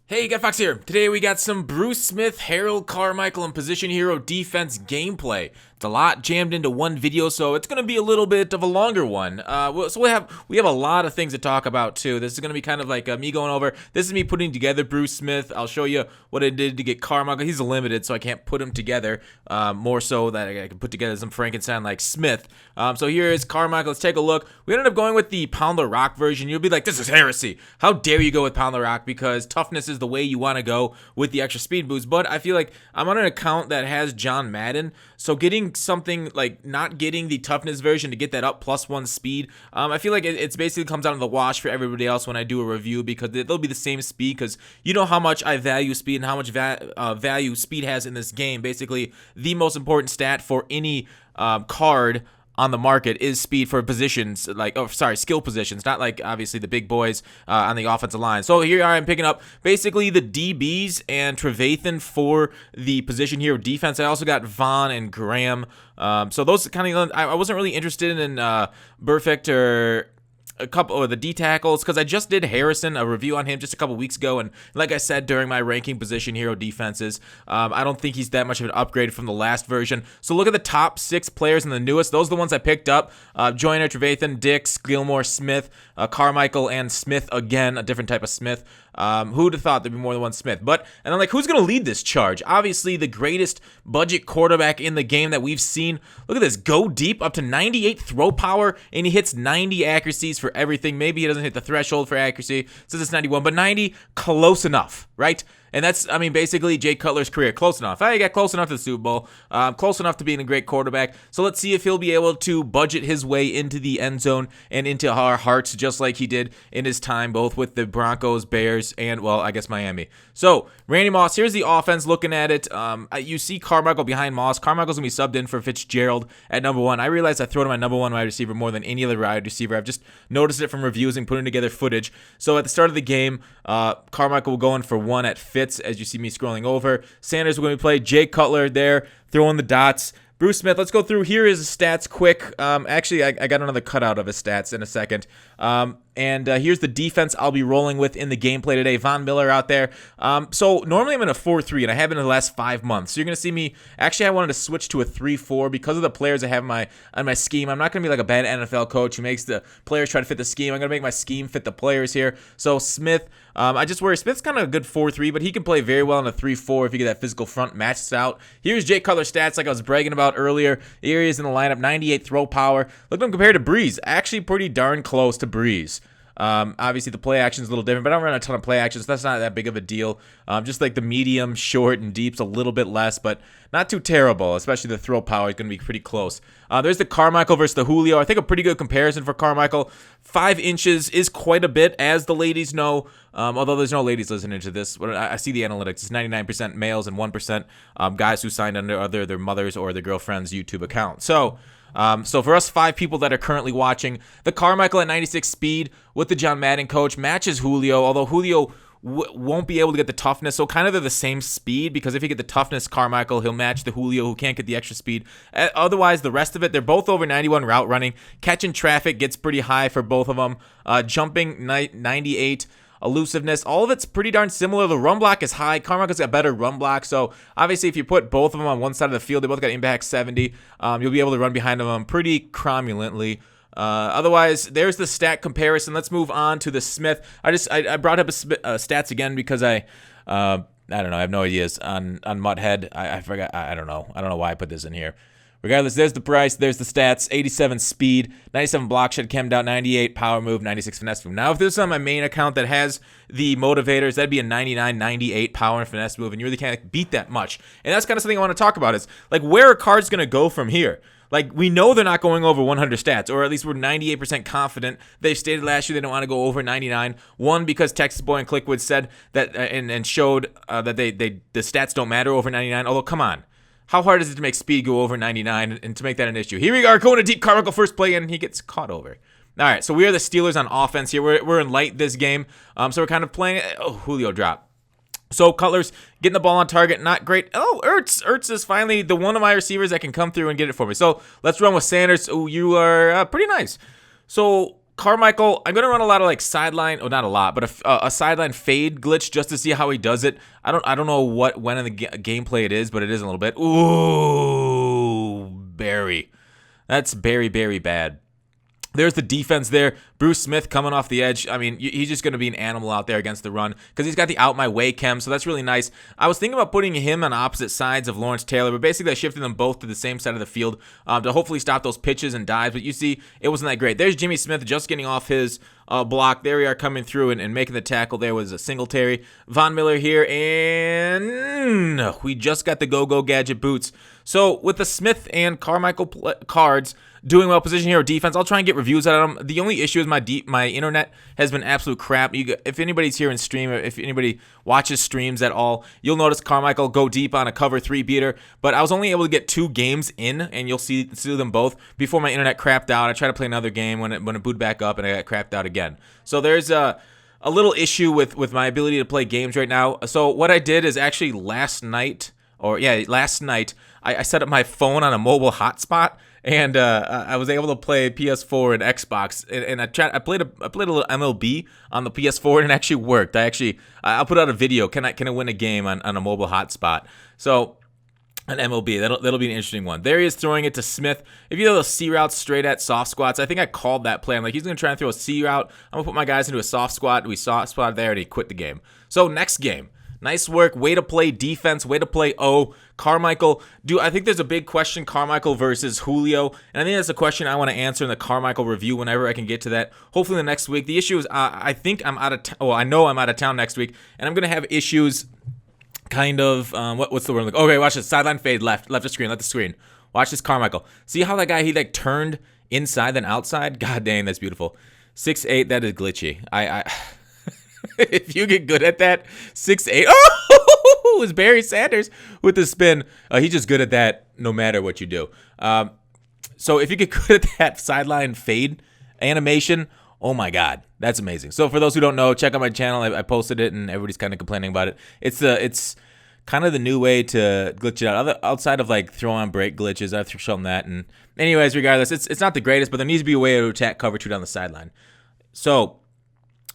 Hey, Got Fox here. Today we got some Bruce Smith, Harold Carmichael, and Position Hero Defense gameplay. It's a lot jammed into one video, so it's going to be a little bit of a longer one. So we have a lot of things to talk about too. This is going to be kind of like me going over. This is me putting together Bruce Smith. I'll show you what I did to get Carmichael. He's limited, so I can't put him together. More so that I can put together some Frankenstein like Smith. So here is Carmichael. Let's take a look. We ended up going with the Pound the Rock version. You'll be like, this is heresy. How dare you go with Pound the Rock? Because toughness is the way you want to go with the extra speed boost. But I feel like I'm on an account that has John Madden, so getting something like not getting the toughness version to get that up +1 speed, I feel like it's basically comes out of the wash for everybody else when I do a review, because they'll be the same speed, because you know how much I value speed and how much value speed has in this game. Basically the most important stat for any card on the market is speed for positions, skill positions, not like obviously the big boys on the offensive line. So here I'm picking up basically the DBs and Trevathan for the position here of defense. I also got Vaughn and Graham. So those kind of, I wasn't really interested in Burfict or a couple of the D tackles, because I just did Harrison, a review on him just a couple weeks ago, and like I said during my ranking position hero defenses, I don't think he's that much of an upgrade from the last version. So look at the top 6 players in the newest. Those are the ones I picked up: Joyner, Trevathan, Dix, Gilmore, Smith, Carmichael, and Smith again, a different type of Smith. Who'd have thought there'd be more than one Smith? And I'm like, who's going to lead this charge? Obviously, the greatest budget quarterback in the game that we've seen. Look at this. Go deep, up to 98 throw power, and he hits 90 accuracies for everything. Maybe he doesn't hit the threshold for accuracy, since it's 91, but 90, close enough, right? And that's, I mean, basically Jay Cutler's career. Close enough. I got close enough to the Super Bowl. Close enough to being a great quarterback. So let's see if he'll be able to budget his way into the end zone and into our hearts, just like he did in his time, both with the Broncos, Bears, and, well, I guess Miami. So Randy Moss, here's the offense looking at it. You see Carmichael behind Moss. Carmichael's going to be subbed in for Fitzgerald at number 1. I realized I throw to my number 1 wide receiver more than any other wide receiver. I've just noticed it from reviews and putting together footage. So at the start of the game, Carmichael will go in for 1 at Fitz, as you see me scrolling over. Sanders will going to play. Jay Cutler there, throwing the dots. Bruce Smith, let's go through. Here is his stats quick. Actually, I got another cutout of his stats in a second. And here's the defense I'll be rolling with in the gameplay today. Von Miller out there. So normally I'm in a 4-3, and I have been in the last 5 months. So you're going to see me. Actually, I wanted to switch to a 3-4 because of the players I have on my scheme. I'm not going to be like a bad NFL coach who makes the players try to fit the scheme. I'm going to make my scheme fit the players here. So Smith, I just worry Smith's kind of a good 4-3, but he can play very well in a 3-4 if you get that physical front matched out. Here's Jay Cutler's stats, like I was bragging about earlier. Here he is in the lineup, 98 throw power. Look at him compared to Breeze. Actually pretty darn close to Breeze. Obviously the play action is a little different, but I don't run a ton of play actions, so that's not that big of a deal. Just like the medium, short, and deep's a little bit less, but not too terrible, especially the throw power is going to be pretty close. There's the Carmichael versus the Julio. I think a pretty good comparison for Carmichael. 5 inches is quite a bit, as the ladies know, although there's no ladies listening to this. I see the analytics. It's 99% males and 1% guys who signed under either their mothers or their girlfriend's YouTube account. So for us 5 people that are currently watching, the Carmichael at 96 speed with the John Madden coach matches Julio, although Julio won't be able to get the toughness. So kind of they're the same speed, because if you get the toughness Carmichael, he'll match the Julio who can't get the extra speed. Otherwise, the rest of it, they're both over 91 route running. Catching traffic gets pretty high for both of them. Jumping 98. Elusiveness, all of it's pretty darn similar. The run block is high. Carmichael's got better run block, so obviously if you put both of them on one side of the field, they both got impact 70. You'll be able to run behind them pretty cromulently. Otherwise, there's the stat comparison. Let's move on to the Smith. I brought up stats again because I don't know. I have no ideas on Mudhead. I forgot. I don't know. I don't know why I put this in here. Regardless, there's the price, there's the stats: 87 speed, 97 block shed chemmed out, 98 power move, 96 finesse move. Now, if this is on my main account that has the motivators, that'd be a 99, 98 power and finesse move, and you really can't beat that much. And that's kind of something I want to talk about is, like, where are cards going to go from here? Like, we know they're not going over 100 stats, or at least we're 98% confident. They stated last year they don't want to go over 99. One, because Texas Boy and Clickwood said that and showed that the stats don't matter over 99, although, come on. How hard is it to make speed go over 99 and to make that an issue? Here we are going to deep. Carmichael first play, and he gets caught over. All right, so we are the Steelers on offense here. We're in light this game, so we're kind of playing. Oh, Julio drop. So Cutler's getting the ball on target, not great. Oh, Ertz is finally the one of my receivers that can come through and get it for me. So let's run with Sanders. Oh, you are pretty nice. So Carmichael, I'm gonna run a lot of like sideline, oh not a lot, but a sideline fade glitch just to see how he does it. I don't know when in the gameplay it is, but it is a little bit. Ooh, Barry, that's very bad. There's the defense there. Bruce Smith coming off the edge. I mean, he's just going to be an animal out there against the run because he's got the out my way chem, so that's really nice. I was thinking about putting him on opposite sides of Lawrence Taylor, but basically I shifted them both to the same side of the field to hopefully stop those pitches and dives. But you see, it wasn't that great. There's Jimmy Smith just getting off his block. There we are coming through and making the tackle. There was a Singletary. Von Miller here, and we just got the go-go gadget boots. So with the Smith and Carmichael cards doing well position hero defense, I'll try and get reviews out of them. The only issue is my internet has been absolute crap. If anybody's here in stream, or if anybody watches streams at all, you'll notice Carmichael go deep on a cover 3 beater, but I was only able to get 2 games in, and you'll see them both before my internet crapped out. I tried to play another game when it booted back up, and I got crapped out again. So there's a little issue with my ability to play games right now. So what I did is actually last night, I set up my phone on a mobile hotspot, and I was able to play PS4 and Xbox, and I played a little MLB on the PS4, and it actually worked. I'll put out a video. Can I win a game on a mobile hotspot? So an MLB, that'll be an interesting one. There he is throwing it to Smith. If you know those C routes straight at soft squats, I think I called that play. I'm like, he's gonna try and throw a C route. I'm gonna put my guys into a soft squat. We soft spot there, and he quit the game. So next game. Nice work. Way to play defense. Way to play O. Carmichael. I think there's a big question, Carmichael versus Julio. And I think that's a question I want to answer in the Carmichael review whenever I can get to that. Hopefully the next week. The issue is I think I'm out of town. Oh, I know I'm out of town next week. And I'm going to have issues kind of, what's the word? Like, okay, watch this. Sideline fade left of screen. Left the screen. Watch this Carmichael. See how that guy, he like turned inside then outside? God dang, that's beautiful. 6'8", that is glitchy. If you get good at that, 6'8". Oh, it's Barry Sanders with the spin. He's just good at that no matter what you do. So if you get good at that sideline fade animation, oh my God, that's amazing. So for those who don't know, check out my channel. I posted it, and everybody's kind of complaining about it. It's kind of the new way to glitch it out. Outside of like throw on break glitches, I've shown that. And anyways, regardless, it's not the greatest, but there needs to be a way to attack cover 2 down the sideline. So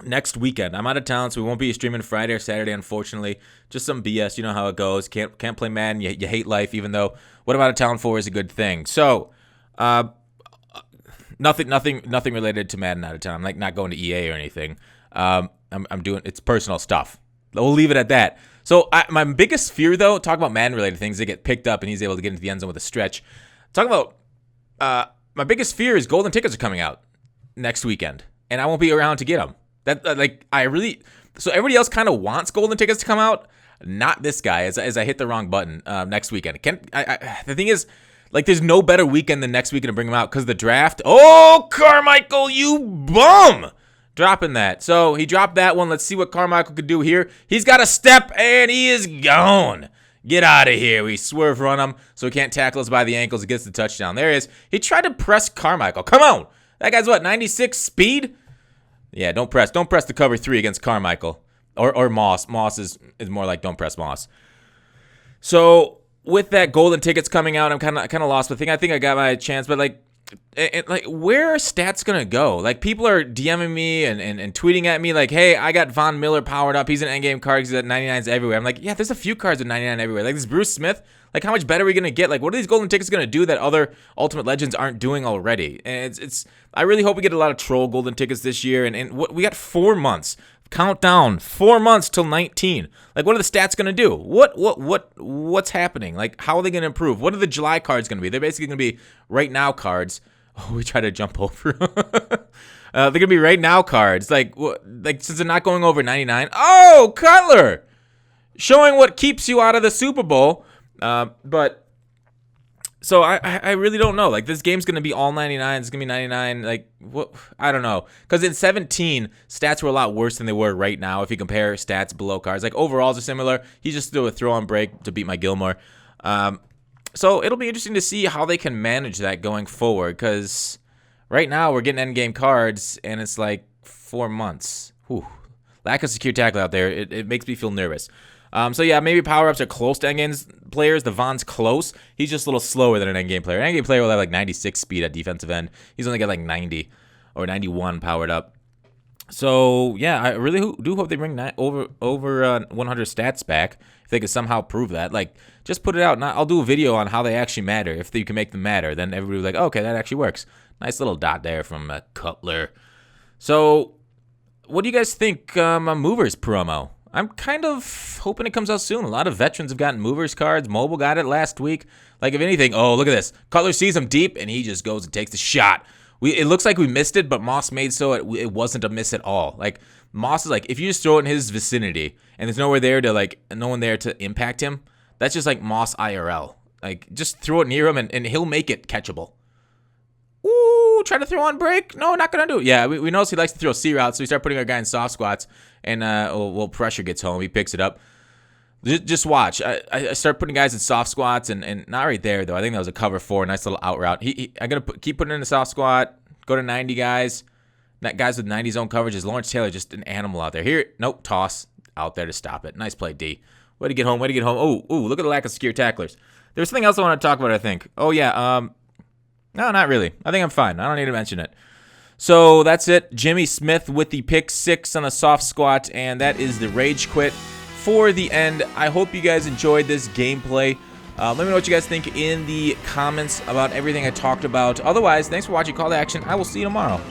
next weekend, I'm out of town, so we won't be streaming Friday or Saturday, unfortunately. Just some BS, you know how it goes. Can't play Madden. You hate life, even though what I'm out of town for is a good thing. So, nothing related to Madden out of town. I'm like not going to EA or anything. I'm doing it's personal stuff. We'll leave it at that. So my biggest fear, though, talk about Madden related things. They get picked up, and he's able to get into the end zone with a stretch. Talk about my biggest fear is golden tickets are coming out next weekend, and I won't be around to get them. So everybody else kind of wants golden tickets to come out, not this guy. As I hit the wrong button next weekend. The thing is, like, there's no better weekend than next weekend to bring them out because the draft. Oh, Carmichael, you bum! Dropping that. So he dropped that one. Let's see what Carmichael could do here. He's got a step, and he is gone. Get out of here. We swerve run him so he can't tackle us by the ankles. He gets the touchdown. There he is. He tried to press Carmichael. Come on. That guy's what, 96 speed? Yeah, don't press the cover 3 against Carmichael or Moss. Moss is more like don't press Moss. So with that golden tickets coming out, I'm kind of lost. But I think I got my chance. But like where are stats gonna go? Like people are DMing me and tweeting at me like, hey, I got Von Miller powered up. He's an endgame card. He's at 99s everywhere. I'm like, yeah, there's a few cards at 99 everywhere. Like this Bruce Smith. Like how much better are we gonna get? Like what are these golden tickets gonna do that other Ultimate Legends aren't doing already? And it's I really hope we get a lot of troll golden tickets this year. And we got 4 months. Count down 4 months till 19. Like what are the stats gonna do? What's happening? Like how are they gonna improve? What are the July cards gonna be? They're basically gonna be right now cards. Oh, we try to jump over. They're gonna be right now cards. Like since they're not going over 99. Oh, Cutler, showing what keeps you out of the Super Bowl. But so I really don't know. Like this game's gonna be all 99. It's gonna be 99. Like what? I don't know. Because in 17, stats were a lot worse than they were right now. If you compare stats below cards, like overalls are similar. He just threw a throw on break to beat my Gilmore. So it'll be interesting to see how they can manage that going forward. Because right now we're getting endgame cards, and it's like 4 months. Whew. Lack of secure tackle out there. It makes me feel nervous. So yeah, maybe power-ups are close to endgame players. The Von's close. He's just a little slower than an endgame player. An endgame player will have like 96 speed at defensive end. He's only got like 90. or 91 powered up. So yeah, I really do hope they bring over 100 stats back. If they could somehow prove that, like, just put it out. I'll do a video on how they actually matter. If you can make them matter, then everybody will be like, oh, okay, that actually works. Nice little dot there from Cutler. So, what do you guys think on Movers promo? I'm kind of hoping it comes out soon. A lot of veterans have gotten Movers cards. Mobile got it last week. Like, if anything, oh, look at this. Cutler sees him deep, and he just goes and takes the shot. It looks like we missed it, but Moss made so it wasn't a miss at all. Like, Moss is like, if you just throw it in his vicinity, and there's nowhere there to, like, no one there to impact him, that's just like Moss IRL. Like, just throw it near him, and he'll make it catchable. Ooh, try to throw on break? No, not going to do it. Yeah, we notice he likes to throw C routes, so we start putting our guy in soft squats, and pressure gets home. He picks it up. Just watch. I start putting guys in soft squats, and not right there, though. I think that was a cover 4, nice little out route. I'm going to keep putting in the soft squat, go to 90 guys. Guys with 90 zone coverage is Lawrence Taylor, just an animal out there. Here, nope, toss out there to stop it. Nice play, D. Way to get home, way to get home. Oh, look at the lack of secure tacklers. There's something else I want to talk about, I think. Oh, yeah, no, not really. I think I'm fine. I don't need to mention it. So that's it. Jimmy Smith with the pick 6 on the soft squat, and that is the rage quit for the end. I hope you guys enjoyed this gameplay. Let me know what you guys think in the comments about everything I talked about. Otherwise, thanks for watching Call to Action. I will see you tomorrow.